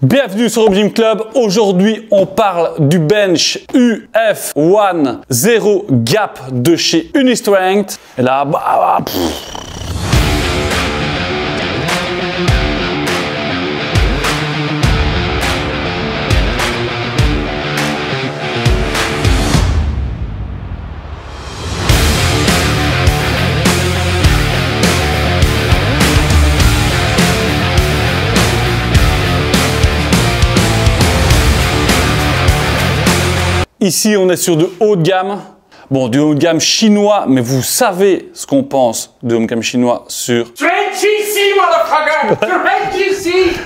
Bienvenue sur Home Gym Club. Aujourd'hui, on parle du bench UF1 Zero Gap de chez Unistrength. Et là, ici, on est sur du haut de gamme. Bon, du haut de gamme chinois, mais vous savez ce qu'on pense du haut de gamme chinois sur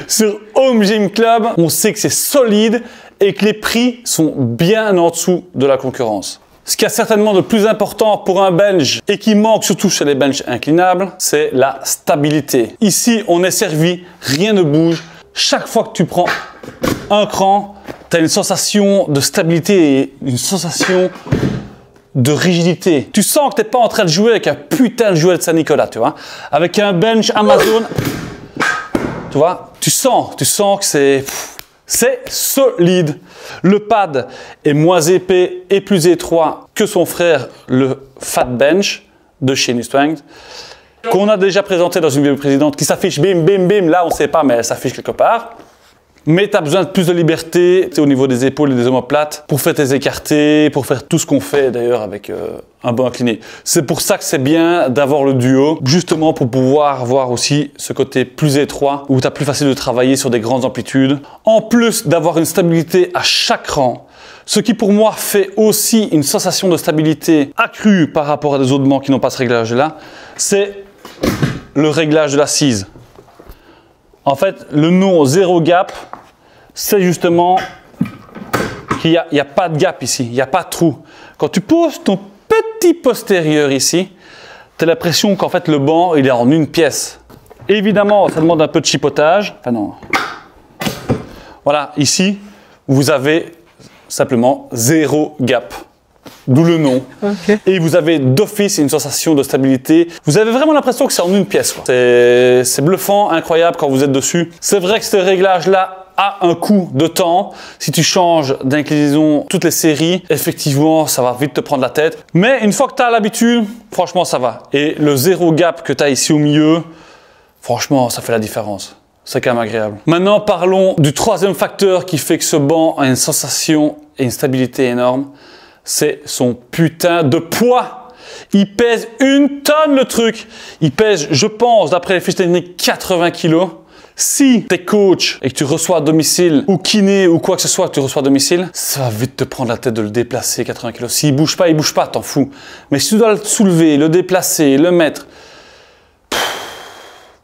sur Home Gym Club. On sait que c'est solide et que les prix sont bien en dessous de la concurrence. Ce qui est certainement de plus important pour un bench et qui manque surtout chez les benches inclinables, c'est la stabilité. Ici, on est servi, rien ne bouge. Chaque fois que tu prends un cran, tu as une sensation de stabilité et une sensation de rigidité. Tu sens que tu n'es pas en train de jouer avec un putain de jouet de Saint-Nicolas, tu vois. Avec un bench Amazon, tu vois, tu sens que c'est solide. Le pad est moins épais et plus étroit que son frère, le Fat Bench de chez Unistrength, qu'on a déjà présenté dans une vidéo précédente, qui s'affiche bim, bim, bim. Là, on ne sait pas, mais elle s'affiche quelque part. Mais tu as besoin de plus de liberté au niveau des épaules et des omoplates pour faire tes écartés, pour faire tout ce qu'on fait d'ailleurs avec un banc incliné. C'est pour ça que c'est bien d'avoir le duo, justement pour pouvoir avoir aussi ce côté plus étroit où tu as plus facile de travailler sur des grandes amplitudes. En plus d'avoir une stabilité à chaque rang, ce qui pour moi fait aussi une sensation de stabilité accrue par rapport à des autres bancs qui n'ont pas ce réglage-là, c'est le réglage de l'assise. En fait, le nom Zero Gap, c'est justement qu'il n'y a pas de gap ici, il n'y a pas de trou. Quand tu poses ton petit postérieur ici, tu as l'impression qu'en fait le banc il est en une pièce. Évidemment, ça demande un peu de chipotage. Enfin non. Voilà, ici, vous avez simplement Zero Gap. D'où le nom. Okay. Et vous avez d'office une sensation de stabilité. Vous avez vraiment l'impression que c'est en une pièce. C'est bluffant, incroyable quand vous êtes dessus. C'est vrai que ce réglage-là a un coût de temps. Si tu changes d'inclinaison toutes les séries, effectivement, ça va vite te prendre la tête. Mais une fois que tu as l'habitude, franchement, ça va. Et le Zero Gap que tu as ici au milieu, franchement, ça fait la différence. C'est quand même agréable. Maintenant, parlons du troisième facteur qui fait que ce banc a une sensation et une stabilité énorme. C'est son putain de poids. Il pèse 1 tonne le truc. Il pèse, je pense, d'après les fiches techniques, 80 kg. Si tu es coach et que tu reçois à domicile, ou kiné, ou quoi que ce soit que tu reçois à domicile, ça va vite te prendre la tête de le déplacer, 80 kg. S'il bouge pas, t'en fous. Mais si tu dois le soulever, le déplacer, le mettre,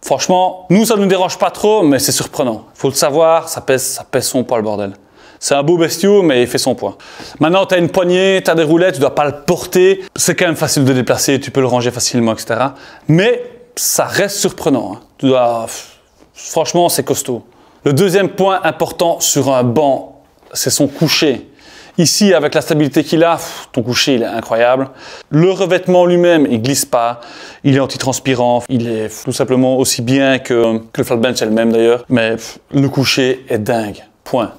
franchement, nous, ça ne nous dérange pas trop, mais c'est surprenant. Il faut le savoir, ça pèse son poids, le bordel. C'est un beau bestiau, mais il fait son poids. Maintenant, tu as une poignée, tu as des roulettes, tu ne dois pas le porter. C'est quand même facile de déplacer, tu peux le ranger facilement, etc. Mais ça reste surprenant. Hein. Franchement, c'est costaud. Le deuxième point important sur un banc, c'est son coucher. Ici, avec la stabilité qu'il a, ton coucher, il est incroyable. Le revêtement lui-même, il ne glisse pas. Il est antitranspirant. Il est tout simplement aussi bien que le flat bench elle-même d'ailleurs. Mais le coucher est dingue. Point.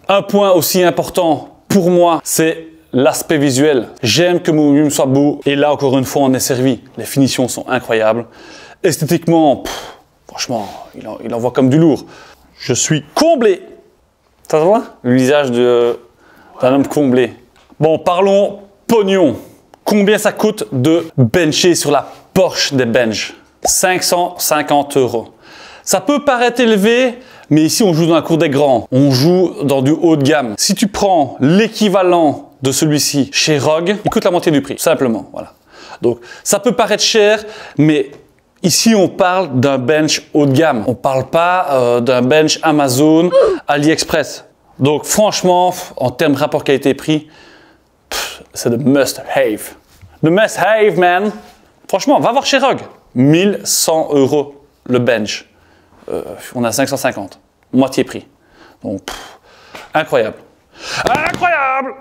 Un point aussi important pour moi, c'est l'aspect visuel. J'aime que mon gym soit beau et là encore une fois on est servi. Les finitions sont incroyables. Esthétiquement, franchement, il envoie comme du lourd. Je suis comblé. Ça se voit? Le visage d'un homme comblé. Bon, parlons pognon. Combien ça coûte de bencher sur la Porsche des benches? 550 €. Ça peut paraître élevé, mais ici on joue dans la cour des grands, on joue dans du haut de gamme. Si tu prends l'équivalent de celui-ci chez Rogue, il coûte la moitié du prix, simplement. Voilà. Donc ça peut paraître cher, mais ici on parle d'un bench haut de gamme. On ne parle pas d'un bench Amazon, AliExpress. Donc franchement, en termes de rapport qualité-prix, c'est de must-have. De must-have, man. Franchement, va voir chez Rogue. 1100 € le bench. On a 550, moitié prix. Donc, incroyable. Incroyable!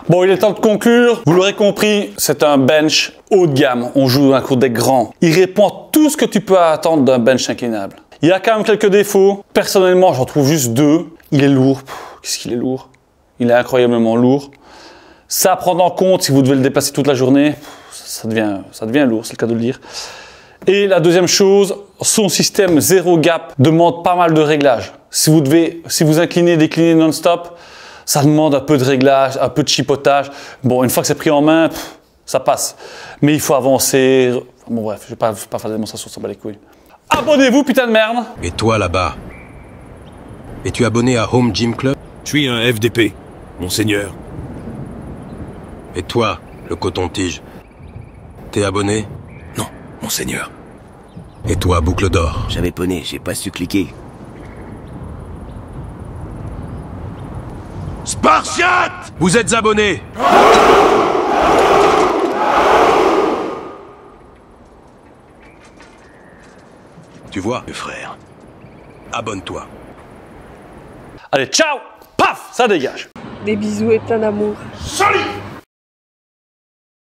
Bon, il est temps de conclure. Vous l'aurez compris, c'est un bench haut de gamme. On joue dans la cour des grands. Il répond à tout ce que tu peux attendre d'un bench inclinable. Il y a quand même quelques défauts. Personnellement, j'en trouve juste 2. Il est lourd. Qu'est-ce qu'il est lourd? Il est incroyablement lourd. Ça à prendre en compte si vous devez le déplacer toute la journée. Ça devient lourd, c'est le cas de le dire. Et la deuxième chose, son système zéro gap demande pas mal de réglages. Si vous inclinez, déclinez non-stop, ça demande un peu de réglage, un peu de chipotage. Bon, une fois que c'est pris en main, ça passe. Mais il faut avancer. Bon bref, je vais pas faire des démonstrations, ça bat les couilles. Abonnez-vous, putain de merde! Et toi là-bas, es-tu abonné à Home Gym Club? Je suis un FDP, monseigneur. Et toi, le coton-tige, t'es abonné? Non, monseigneur. Et toi, Boucle d'Or? J'avais poney, j'ai pas su cliquer. Spartiate! Vous êtes abonné? Tu vois, frère, abonne-toi. Allez, ciao! Paf! Ça dégage! Des bisous et plein d'amour.